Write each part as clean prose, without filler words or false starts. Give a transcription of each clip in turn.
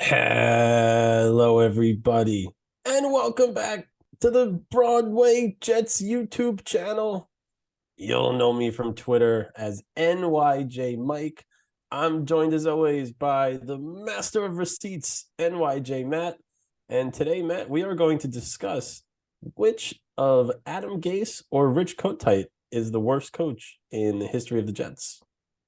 Hello, everybody, and welcome back to the Broadway Jets YouTube channel. You'll know me from Twitter as NYJ Mike. I'm joined as always by the master of receipts, NYJ Matt. And today, Matt, we are going to discuss which of Adam Gase or Rich Kotite is the worst coach in the history of the Jets.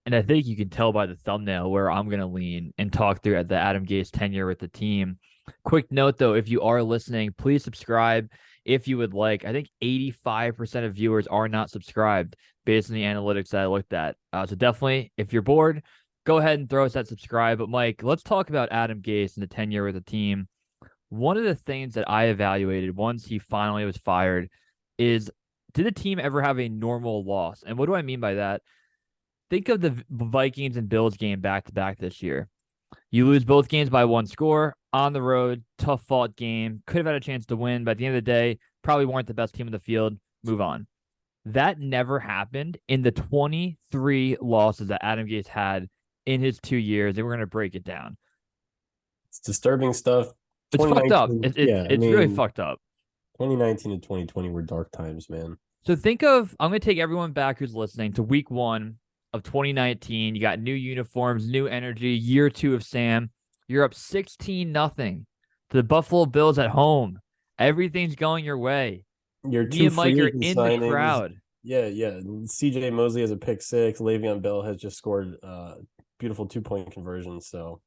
And I think you can tell by the thumbnail where I'm going to lean and talk through at the Adam Gase tenure with the team. Quick note, though, if you are listening, please subscribe if you would like. I think 85% of viewers are not subscribed based on the analytics that I looked at. So definitely, if you're bored, go ahead and throw us that subscribe. But Mike, let's talk about Adam Gase and the tenure with the team. One of the things that I evaluated once he finally was fired is, did the team ever have a normal loss? And what do I mean by that? Think of the Vikings and Bills game back to back this year. You lose both games by one score on the road, tough fought game. Could have had a chance to win, but at the end of the day, probably weren't the best team in the field. Move on. That never happened in the 23 losses that Adam Gase had in his 2 years. And we're going to break it down. It's disturbing stuff. It's fucked up. 2019, It's, it's really fucked up. 2019 and 2020 were dark times, man. So think of, I'm going to take everyone back who's listening to week one of 2019. You got new uniforms, new energy, year two of Sam. You're up 16-0 to the Buffalo Bills at home. Everything's going your way. Your Me two and Mike free are agent in the signings. crowd. Yeah. CJ Mosley has a pick six. Le'Veon Bell has just scored beautiful 2-point conversions. So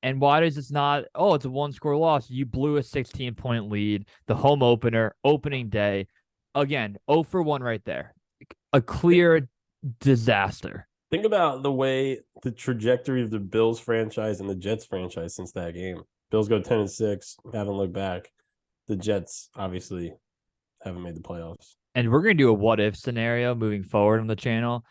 And why does it's not? Oh, it's a one-score loss. You blew a 16-point lead. The home opener, opening day. Again, 0 for 1 right there. A clear disaster. think about the way the trajectory of the Bills franchise and the Jets franchise since that game. Bills go 10-6, haven't looked back. The Jets obviously haven't made the playoffs. And we're going to do a what if scenario moving forward on the channel.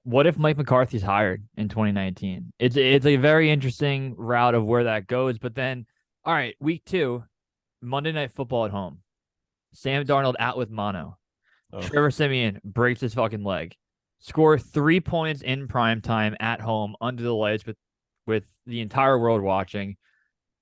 What if Mike McCarthy's hired in 2019? It's a very interesting route of where that goes. But then, all right, week two, Monday Night Football at home. Sam Darnold out with mono. Oh. Trevor Siemian breaks his fucking leg. Score 3 points in prime time at home under the lights with the entire world watching.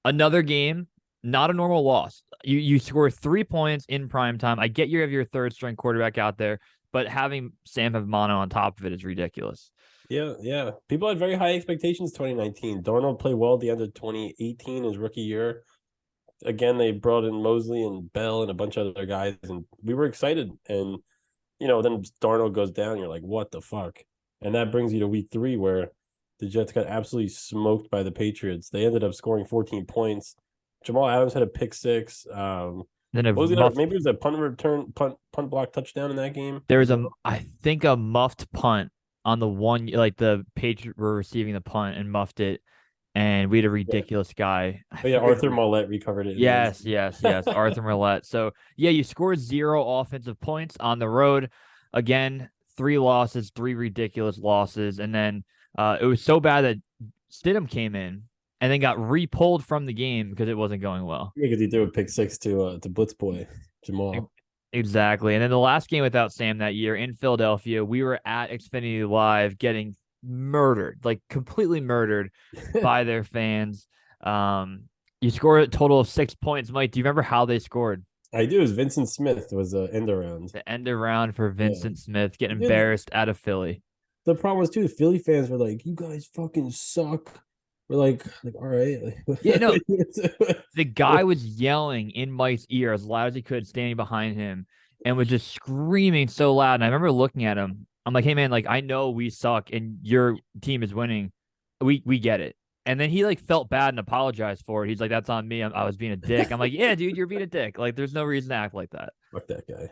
Another game, not a normal loss. You score 3 points in prime time. I get you have your third string quarterback out there, but having Sam have mono on top of it is ridiculous. Yeah. People had very high expectations 2019. Darnold played well at the end of 2018, his rookie year. Again, they brought in Mosley and Bell and a bunch of other guys, and we were excited. And, then Darnold goes down. You're like, what the fuck? And that brings you to week three, where the Jets got absolutely smoked by the Patriots. They ended up scoring 14 points. Jamal Adams had a pick six. Then a What was the other? muffed, Maybe it was a punt block touchdown in that game there as was well. I think a muffed punt on the one, like the Patriots were receiving the punt and muffed it, and we had a Yeah. ridiculous guy. I But yeah, forget Arthur who. Mollett recovered it in the end Yes, zone. yes, yes. Arthur Millette. So yeah, you scored 0 offensive points on the road. Again, 3 losses, 3 ridiculous losses, and then it was so bad that Stidham came in and then got re-pulled from the game because it wasn't going well. Yeah, because he threw a pick six to Blitz Boy Jamal. Exactly. And then the last game without Sam that year in Philadelphia, we were at Xfinity Live getting murdered, like completely murdered by their fans. You scored a total of 6 points. Mike, do you remember how they scored? I do. Is Vincent Smith was a end around. The end around for Yeah, Vincent Smith, getting dude. embarrassed out of Philly. The problem was too. The Philly fans were like, "You guys fucking suck." We're like, all right. Yeah, no, the guy was yelling in Mike's ear as loud as he could, standing behind him, and was just screaming so loud. And I remember looking at him. I'm like, "Hey man, like I know we suck and your team is winning. We get it." And then he like felt bad and apologized for it. He's like, "That's on me. I was being a dick." I'm like, "Yeah, dude, you're being a dick. Like, there's no reason to act like that." Fuck that guy.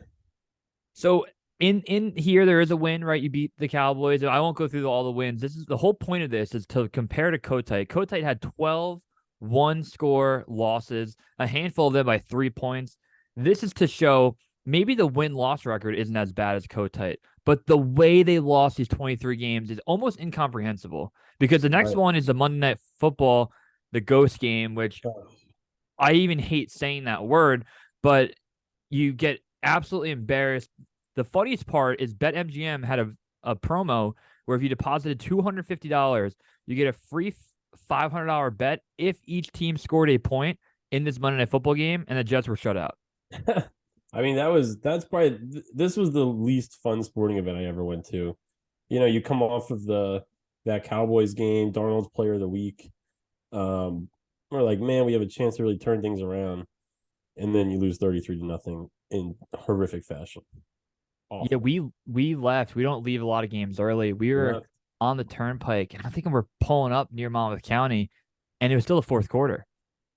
So in here there is a win, right? You beat the Cowboys. I won't go through all the wins. This is the whole point of this is to compare to Kotite. Kotite had 12 one-score losses, a handful of them by 3 points. This is to show maybe the win-loss record isn't as bad as Kotite, but the way they lost these 23 games is almost incomprehensible because the next Right. one is the Monday Night Football, the ghost game, which I even hate saying that word, but you get absolutely embarrassed. The funniest part is BetMGM had a promo where if you deposited $250, you get a free $500 bet if each team scored a point in this Monday Night Football game and the Jets were shut out. I mean, that's probably this was the least fun sporting event I ever went to. You come off of that Cowboys game, Darnold's player of the week. We're like, man, we have a chance to really turn things around. And then you lose 33 to nothing in horrific fashion. Awful. Yeah, we left. We don't leave a lot of games early. We were on the turnpike, and I think we were pulling up near Monmouth County, and it was still the fourth quarter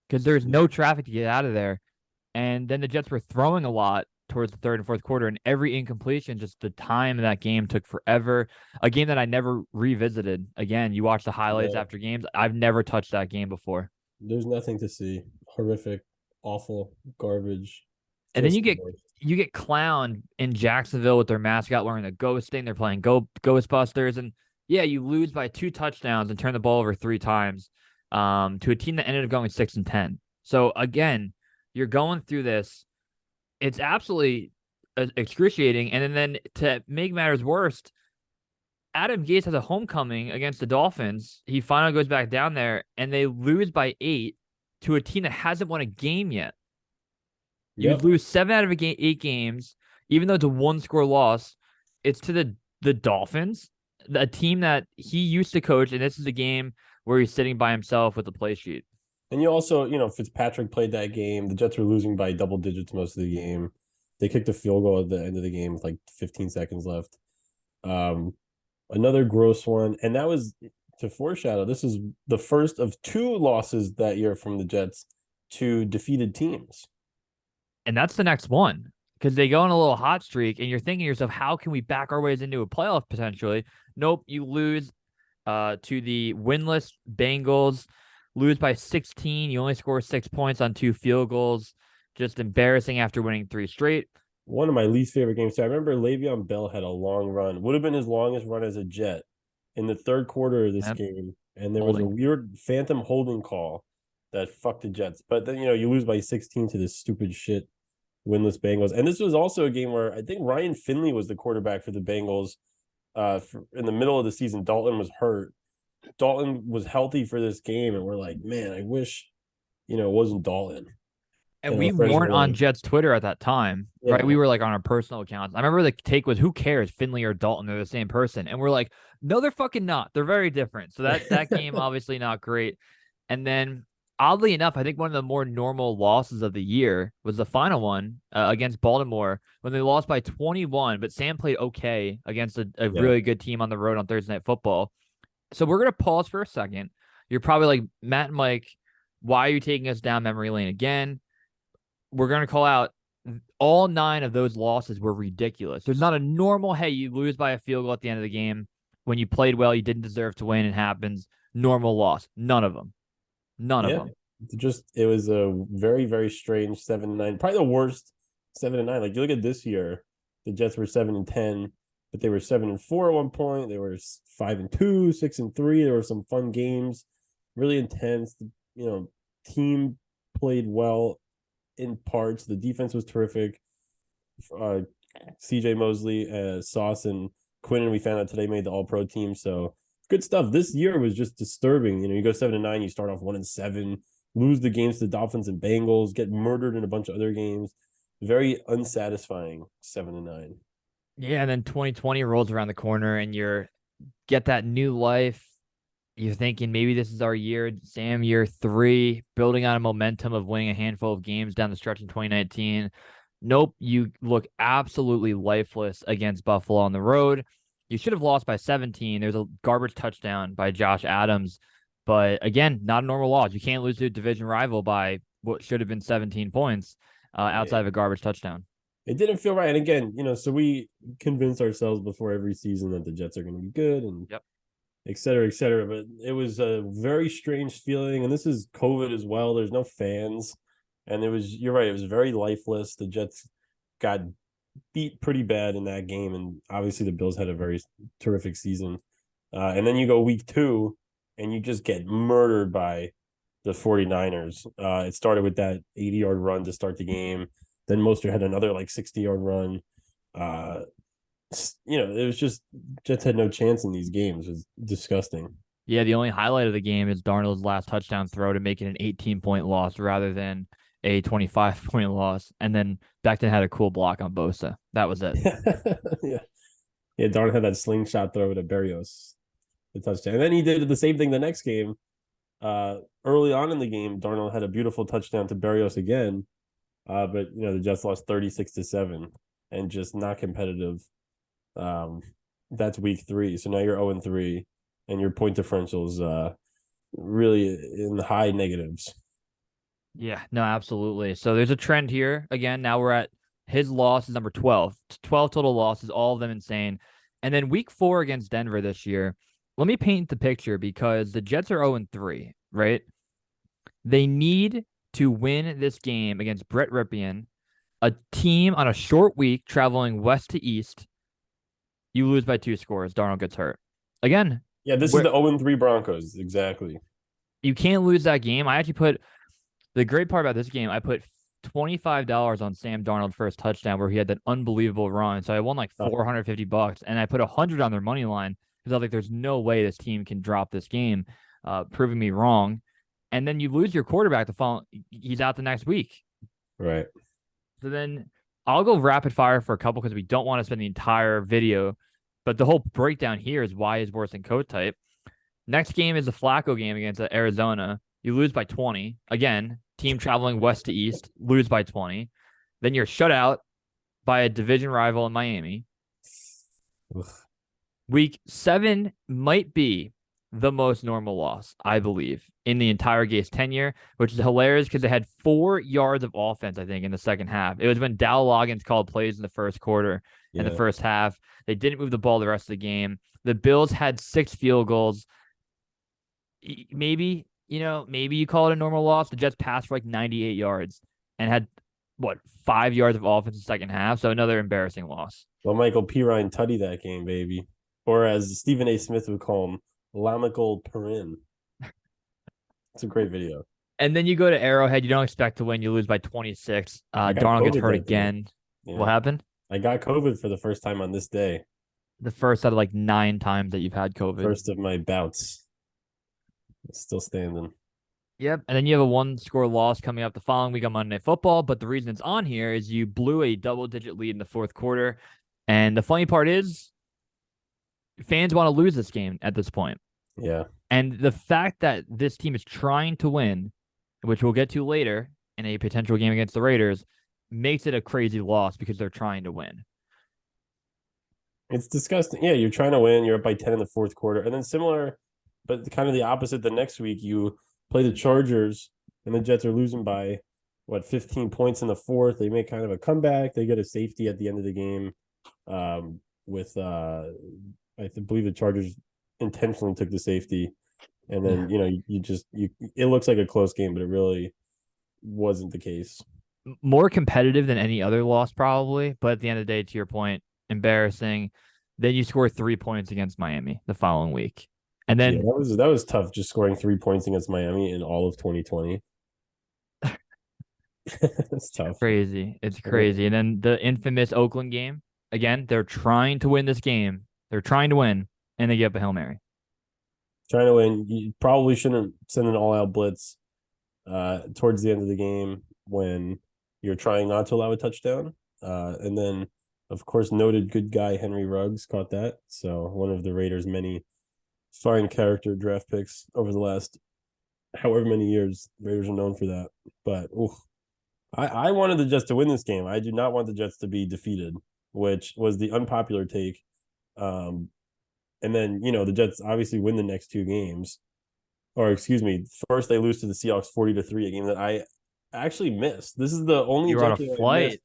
because there's no traffic to get out of there. And then the Jets were throwing a lot towards the third and fourth quarter, and every incompletion, just the time of that game took forever. A game that I never revisited. Again, you watch the highlights after games. I've never touched that game before. There's nothing to see. Horrific, awful, garbage. And then you get clowned in Jacksonville with their mascot wearing the ghost thing. They're playing Ghostbusters, and yeah, you lose by 2 touchdowns and turn the ball over 3 times to a team that ended up going 6-10. So again, you're going through this. It's absolutely excruciating. And then to make matters worse, Adam Gase has a homecoming against the Dolphins. He finally goes back down there, and they lose by 8 to a team that hasn't won a game yet. You lose 7 out of 8 games, even though it's a 1-score loss. It's to the Dolphins, a team that he used to coach, and this is a game where he's sitting by himself with the play sheet. And you also, Fitzpatrick played that game. The Jets were losing by double digits most of the game. They kicked a field goal at the end of the game with like 15 seconds left. Another gross one, and that was to foreshadow. This is the first of 2 losses that year from the Jets to defeated teams. And that's the next one because they go on a little hot streak, and you're thinking to yourself, how can we back our ways into a playoff potentially? Nope, you lose to the winless Bengals, lose by 16. You only score 6 points on 2 field goals. Just embarrassing after winning 3 straight. One of my least favorite games. So I remember Le'Veon Bell had a long run. Would have been his longest run as a Jet in the third quarter of this game. And there was a weird phantom holding call that fucked the Jets. But then, you lose by 16 to this stupid shit winless Bengals. And this was also a game where I think Ryan Finley was the quarterback for the Bengals. In the middle of the season, Dalton was hurt. Dalton was healthy for this game, and we're like, man, I wish, it wasn't Dalton. And we weren't on Jets Twitter at that time, right? We were like on our personal accounts. I remember the take was, who cares, Finley or Dalton? They're the same person. And we're like, no, they're fucking not. They're very different. So that game, obviously not great. And then, oddly enough, I think one of the more normal losses of the year was the final one against Baltimore when they lost by 21, but Sam played okay against a really good team on the road on Thursday Night Football. So we're going to pause for a second. You're probably like, Matt and Mike, why are you taking us down memory lane again? We're going to call out all 9 of those losses were ridiculous. There's not a normal, hey, you lose by a field goal at the end of the game. When you played well, you didn't deserve to win. It happens. Normal loss. None of them. None of them. It was a very, very strange 7-9. Probably the worst 7-9. Like, you look at this year, the Jets were 7-10, but they were 7-4 at one point. They were 5-2, 6-3. There were some fun games, really intense. Team played well in parts. The defense was terrific. CJ Mosley, Sauce, and Quinnen, we found out today, made the All-Pro team. So good stuff. This year was just disturbing. You go 7-9, you start off 1-7, lose the games to the Dolphins and Bengals, get murdered in a bunch of other games. Very unsatisfying 7-9. Yeah, and then 2020 rolls around the corner, and get that new life. You're thinking maybe this is our year, Sam, year 3, building on a momentum of winning a handful of games down the stretch in 2019. Nope, you look absolutely lifeless against Buffalo on the road. You should have lost by 17. There's a garbage touchdown by Josh Adams. But again, not a normal loss. You can't lose to a division rival by what should have been 17 points outside of a garbage touchdown. It didn't feel right. And again, so we convinced ourselves before every season that the Jets are going to be good and et cetera, et cetera. But it was a very strange feeling. And this is COVID as well. There's no fans. And you're right, it was very lifeless. The Jets got beat pretty bad in that game. And obviously the Bills had a very terrific season. And then you go week 2 and you just get murdered by the 49ers. It started with that 80-yard run to start the game. Then Mostert had another 60-yard run. It was just Jets had no chance in these games. It was disgusting. Yeah, the only highlight of the game is Darnold's last touchdown throw to make it an 18-point loss rather than a 25-point loss. And then Becton had a cool block on Bosa. That was it. Yeah. Yeah, Darn had that slingshot throw to Berrios, the touchdown. And then he did the same thing the next game. Early on in the game, Darnold had a beautiful touchdown to Berrios again. But the Jets lost 36-7 and just not competitive. Um, that's week 3. So now you're 0-3 and your point differential is really in the high negatives. Yeah, no, absolutely. So there's a trend here. Again, now we're at his loss is number 12. 12 total losses, all of them insane. And then week 4 against Denver this year. Let me paint the picture because the Jets are 0-3, right? They need to win this game against Brett Ripien, a team on a short week traveling west to east. You lose by 2 scores. Darnold gets hurt. Again, Yeah, this is the 0-3 Broncos. Exactly. you can't lose that game. I actually put the great part about this game, I put $25 on Sam Darnold first touchdown where he had that unbelievable run. So I won like $450 and I put 100 on their money line because I was like, there's no way this team can drop this game, proving me wrong. And then you lose your quarterback the following, he's out the next week. Right. So then I'll go rapid fire for a couple because we don't want to spend the entire video. But the whole breakdown here is why is worse than coat type. Next game is the Flacco game against Arizona. You lose by 20. Again, team traveling west to east, lose by 20. Then you're shut out by a division rival in Miami. Ugh. Week 7 might be the most normal loss, I believe, in the entire Gase tenure, which is hilarious because they had 4 yards of offense, I think, in the second half. It was when Dow Loggins called plays in the first quarter and the first half. They didn't move the ball the rest of the game. The Bills had 6 field goals. Maybe you call it a normal loss. The Jets passed for like 98 yards and had, 5 yards of offense in the second half. So another embarrassing loss. Well, Michael Pirine tutty that game, baby. Or as Stephen A. Smith would call him, Lamical Perrin. It's a great video. And then you go to Arrowhead. You don't expect to win. You lose by 26. Darnold gets hurt again. Yeah. What happened? I got COVID for the first time on this day. The first out of like 9 times that you've had COVID. First of my bouts. Still standing. Yep. And then you have a 1-score loss coming up the following week on Monday Night Football. But the reason it's on here is you blew a double-digit lead in the fourth quarter. And the funny part is fans want to lose this game at this point. Yeah. And the fact that this team is trying to win, which we'll get to later in a potential game against the Raiders, makes it a crazy loss because they're trying to win. It's disgusting. Yeah, you're trying to win. You're up by 10 in the fourth quarter. And then similar, but kind of the opposite the next week, you play the Chargers and the Jets are losing by, 15 points in the fourth. They make kind of a comeback. They get a safety at the end of the game with, I believe the Chargers intentionally took the safety. And then, it looks like a close game, but it really wasn't the case. More competitive than any other loss, probably. But at the end of the day, to your point, embarrassing. Then you score 3 points against Miami the following week. And then that was tough, just scoring 3 points against Miami in all of 2020. It's tough. Crazy. It's crazy. And then the infamous Oakland game. Again, they're trying to win this game. They're trying to win, and they get up a Hail Mary. Trying to win. You probably shouldn't send an all-out blitz towards the end of the game when you're trying not to allow a touchdown. And then, of course, noted good guy Henry Ruggs caught that. So one of the Raiders' many fine character draft picks over the last however many years. Raiders are known for that. But I wanted the Jets to win this game. I do not want the Jets to be defeated, which was the unpopular take. And then, the Jets obviously win the next 2 games. Or excuse me, first they lose to the Seahawks 40-3, a game that I actually missed. This is the only you were on a flight.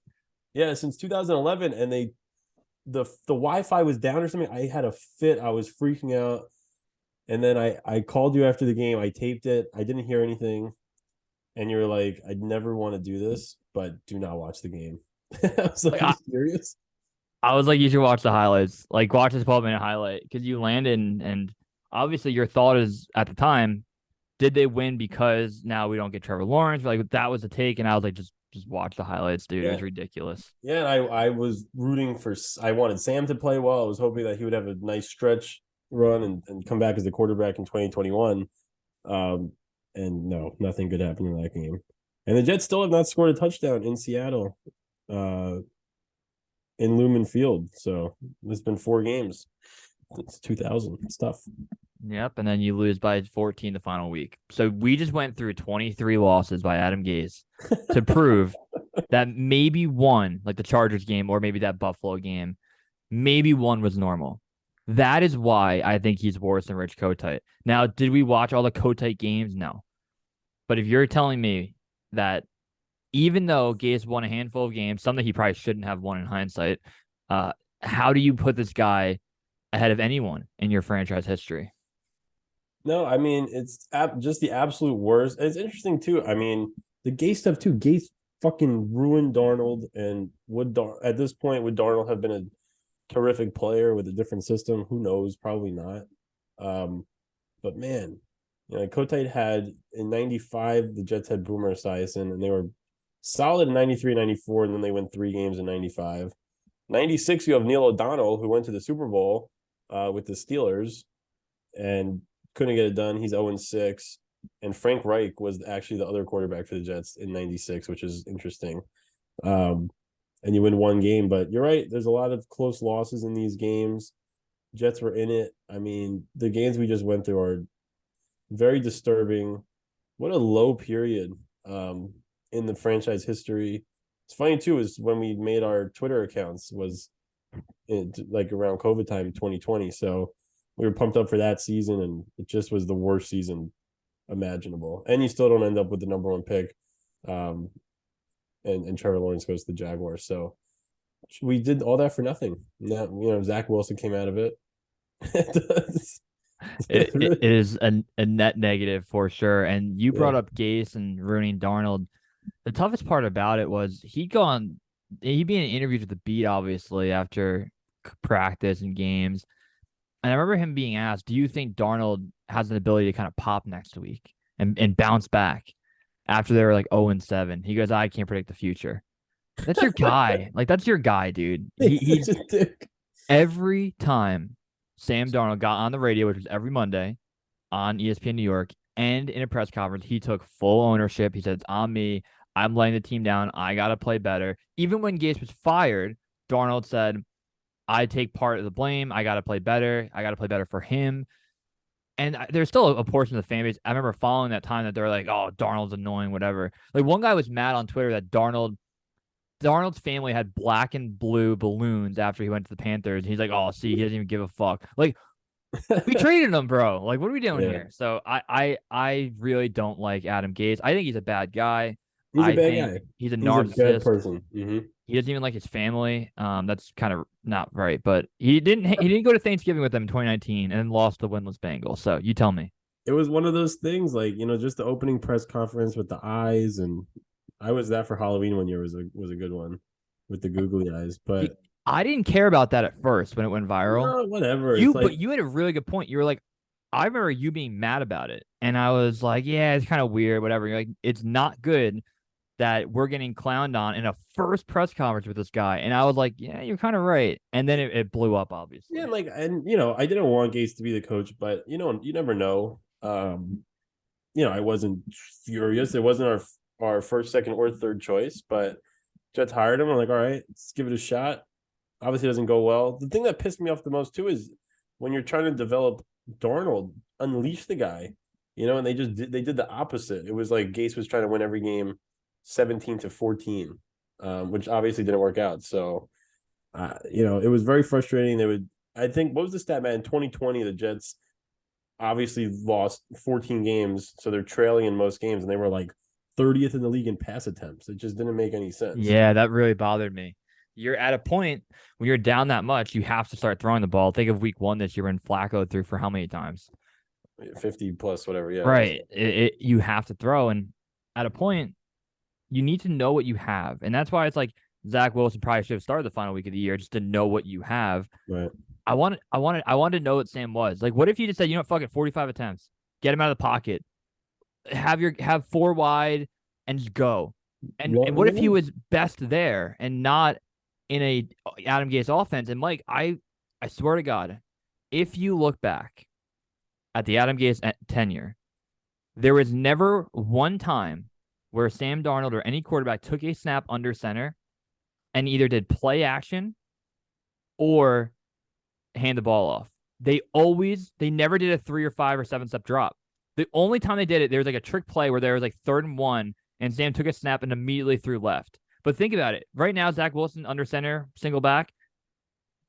Yeah, since 2011, and the Wi-Fi was down or something. I had a fit. I was freaking out. And then I called you after the game. I taped it. I didn't hear anything. And you were like, I'd never want to do this, but do not watch the game. I was like, are you serious? I was like, you should watch the highlights. Like, watch this 12-minute highlight because you landed, and obviously your thought is at the time, did they win because now we don't get Trevor Lawrence? Like, that was the take, and I was like, just watch the highlights, dude. Yeah. It was ridiculous. Yeah, and I was rooting for – I wanted Sam to play well. I was hoping that he would have a nice stretch run and come back as the quarterback in 2021. Um, and no, nothing good happened in that game. And the Jets still have not scored a touchdown in Seattle, uh, in Lumen Field. So it's been 4 games. It's 2000. It's tough. Yep, and then you lose by 14 the final week. So we just went through 23 losses by Adam Gase to prove that maybe one, like the Chargers game or maybe that Buffalo game, maybe one was normal. That is why I think he's worse than Rich Kotite. Now, did we watch all the Kotite games? No. But if you're telling me that even though Gase won a handful of games, something he probably shouldn't have won in hindsight, uh, how do you put this guy ahead of anyone in your franchise history? No, I mean it's just the absolute worst. It's interesting too. I mean the Gase stuff too. Gase fucking ruined Darnold, and at this point would Darnold have been a terrific player with a different system? Who knows? Probably not. Um, but man, Kotite had in '95 the Jets had Boomer Esiason, and they were solid in '93, '94, and then they won 3 games in '95. '96 you have Neil O'Donnell who went to the Super Bowl with the Steelers and couldn't get it done. He's 0-6. And Frank Reich was actually the other quarterback for the Jets in '96, which is interesting. Um, and you win 1 game, but you're right. There's a lot of close losses in these games. Jets were in it. I mean, the games we just went through are very disturbing. What a low period in the franchise history. It's funny too, is when we made our Twitter accounts was like around COVID time 2020. So we were pumped up for that season, and it just was the worst season imaginable. And you still don't end up with the #1 pick. Um, and Trevor Lawrence goes to the Jaguars. So we did all that for nothing. Now, Zach Wilson came out of it. It is a net negative for sure. And you Yeah. brought up Gase and ruining Darnold. The toughest part about it was he'd be in interviews with the beat, obviously, after practice and games. And I remember him being asked, do you think Darnold has an ability to kind of pop next week and bounce back after they were like 0-7? He goes, I can't predict the future. That's your guy. Like, that's your guy, dude. He's such a dick. Every time Sam Darnold got on the radio, which was every Monday on ESPN New York, and in a press conference, he took full ownership. He said, it's on me. I'm letting the team down. I got to play better. Even when Gase was fired, Darnold said, I take part of the blame. I got to play better. I got to play better for him. And there's still a portion of the fan base. I remember following that time that they're like, oh, Darnold's annoying, whatever. Like one guy was mad on Twitter that Darnold's family had black and blue balloons after he went to the Panthers. He's like, oh, see, he doesn't even give a fuck. Like, we traded him, bro. Like, what are we doing here? So I really don't like Adam Gase. I think he's a bad guy. He's a I bad think guy. he's a He's a bad narcissist. person. Mm-hmm. He doesn't even like his family. That's kind of not right. But he didn't go to Thanksgiving with them in 2019 and then lost the winless Bengals. So you tell me. It was one of those things, like just the opening press conference with the eyes, and I was that for Halloween one year was a good one with the googly eyes. But I didn't care about that at first when it went viral. no, whatever. But you had a really good point. You were like, I remember you being mad about it, and I was like, yeah, it's kind of weird, whatever. You're like, it's not good that we're getting clowned on in a first press conference with this guy. And I was like, yeah, you're kind of right. And then it blew up, obviously. Yeah, I didn't want Gase to be the coach, but you never know. I wasn't furious. It wasn't our first, second, or third choice, but Jets hired him. I'm like, all right, let's give it a shot. Obviously, it doesn't go well. The thing that pissed me off the most too is when you're trying to develop Darnold, unleash the guy, and they did the opposite. It was like Gase was trying to win every game 17-14, which obviously didn't work out. So, it was very frustrating. I think, what was the stat, man? In 2020, the Jets obviously lost 14 games, so they're trailing in most games, and they were like 30th in the league in pass attempts. It just didn't make any sense. Yeah, that really bothered me. You're at a point when you're down that much, you have to start throwing the ball. Think of week 1 this year when Flacco threw for how many times? 50 plus, whatever. Yeah, right. You have to throw, and at a point, you need to know what you have, and that's why it's like Zach Wilson probably should have started the final week of the year just to know what you have. Right. I wanted to know what Sam was. Like, what if you just said, fuck it, 45 attempts, get him out of the pocket, have 4 wide, and just go. And what if he was best there and not in a Adam Gase offense? And Mike, I swear to God, if you look back at the Adam Gase tenure, there was never one time where Sam Darnold or any quarterback took a snap under center and either did play action or hand the ball off. They never did a 3 or 5 or 7 step drop. The only time they did it, there was like a trick play where there was like 3rd and 1, and Sam took a snap and immediately threw left. But think about it. Right now, Zach Wilson under center, single back.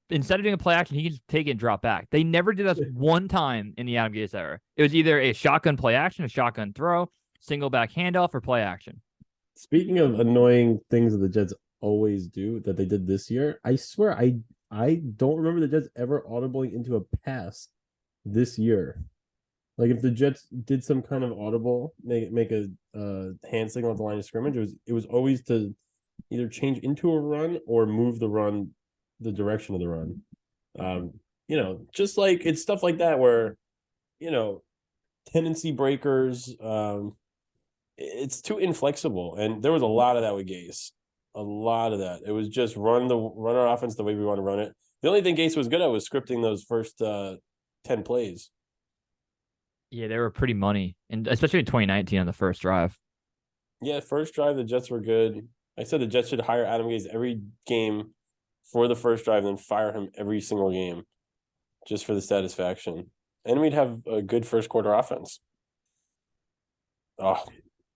Instead of doing a play action, he can just take it and drop back. They never did that one time in the Adam Gase era. It was either a shotgun play action, a shotgun throw, single back handoff, or play action. Speaking of annoying things that the Jets always do that they did this year, I swear I don't remember the Jets ever audibling into a pass this year. Like if the Jets did some kind of audible, make a hand signal at the line of scrimmage, it was always to either change into a run or move the run, the direction of the run. Just like it's stuff like that where, tendency breakers. It's too inflexible, and there was a lot of that with Gase. A lot of that. It was just run our offense the way we want to run it. The only thing Gase was good at was scripting those first 10 plays. Yeah, they were pretty money, and especially in 2019 on the first drive. Yeah, first drive the Jets were good. I said the Jets should hire Adam Gase every game for the first drive, and then fire him every single game, just for the satisfaction. And we'd have a good first quarter offense. Oh,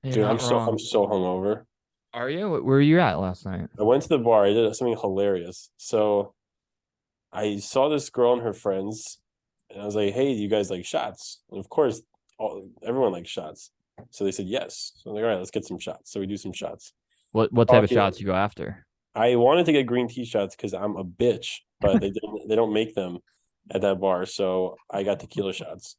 dude, I'm so hungover. Are you? Where were you at last night? I went to the bar. I did something hilarious. So I saw this girl and her friends, and I was like, "Hey, do you guys like shots?" And of course, everyone likes shots. So they said yes. So I'm like, "All right, let's get some shots." So we do some shots. What type of shots you go after? I wanted to get green tea shots because I'm a bitch, but they don't make them at that bar. So I got tequila shots,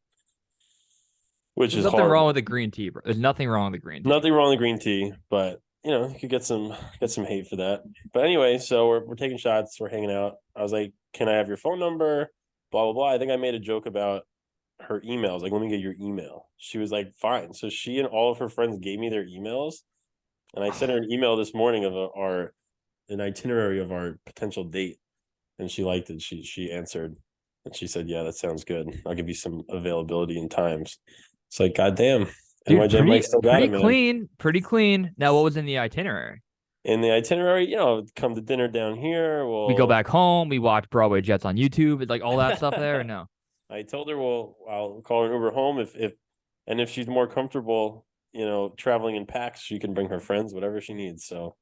which There's is nothing horrible. wrong with the green tea, bro. There's nothing wrong with the green tea. Nothing wrong with green tea, but you could get some hate for that. But anyway, so we're taking shots, we're hanging out. I was like, "Can I have your phone number?" Blah blah blah. I think I made a joke about her emails. Like, let me get your email. She was like, "Fine." So she and all of her friends gave me their emails, and I sent her an email this morning of an itinerary of our potential date, and she liked it. She answered, and she said, "Yeah, that sounds good. I'll give you some availability and times." It's like, goddamn. Dude, NYJ Mike still got it, man. Pretty clean. Now, what was in the itinerary? In the itinerary, come to dinner down here. We go back home. We watch Broadway Jets on YouTube. It's like all that stuff there, or no? I told her, I'll call her an Uber home if she's more comfortable, traveling in packs, she can bring her friends, whatever she needs. So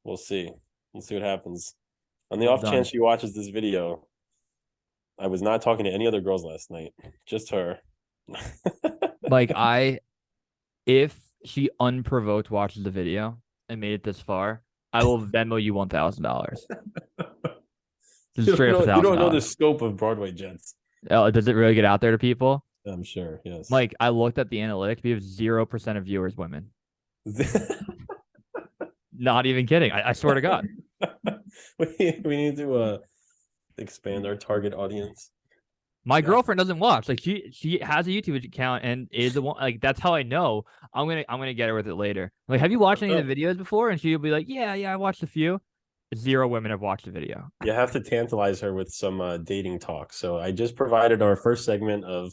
we'll see. We'll see what happens. On the off chance she watches this video, I was not talking to any other girls last night, just her. Like if she unprovoked watches the video and made it this far, I will Venmo you $1,000. Straight up $1,000. You don't know the scope of Broadway Jets. Does it really get out there to people? I'm sure, yes. Mike, I looked at the analytics. We have 0% of viewers women. Not even kidding. I swear to God. we need to expand our target audience. My girlfriend doesn't watch. Like she has a YouTube account and is the one. Like that's how I know. I'm gonna get her with it later. Like, have you watched any of the videos before? And she'll be like, yeah, I watched a few. 0 women have watched the video. You have to tantalize her with some dating talk. So I just provided our first segment of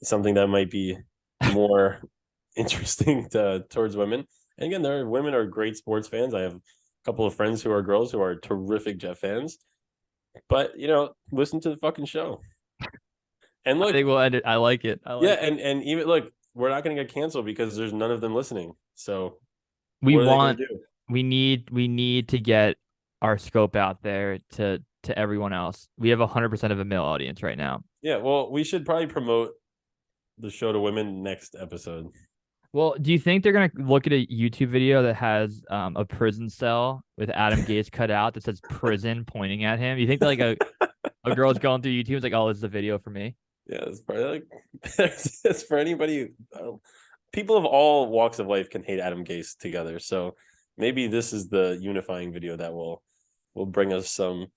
something that might be more interesting towards women. And again, women are great sports fans. I have a couple of friends who are girls who are terrific Jet fans. But listen to the fucking show. And look, I think we'll end it. I like it. And even look, we're not going to get canceled because there's none of them listening. So we need to get our scope out there to everyone else. We have 100% of a male audience right now. Yeah, well, we should probably promote the show to women next episode. Well, do you think they're gonna look at a YouTube video that has a prison cell with Adam Gase cut out that says "prison" pointing at him? You think that like a girl's going through YouTube, it's like, "Oh, this is a video for me"? Yeah, it's probably like it's for anybody. People of all walks of life can hate Adam Gase together. So maybe this is the unifying video that will bring us some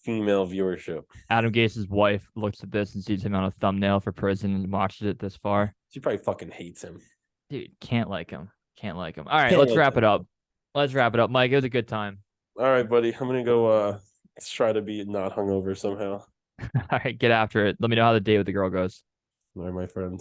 female viewership. Adam Gase's wife looks at this and sees him on a thumbnail for prison and watches it this far. She probably fucking hates him. Dude, can't like him. All right, let's wrap it up. Mike, it was a good time. All right, buddy. I'm gonna go try to be not hungover somehow. All right, get after it. Let me know how the date with the girl goes. All right, my friend.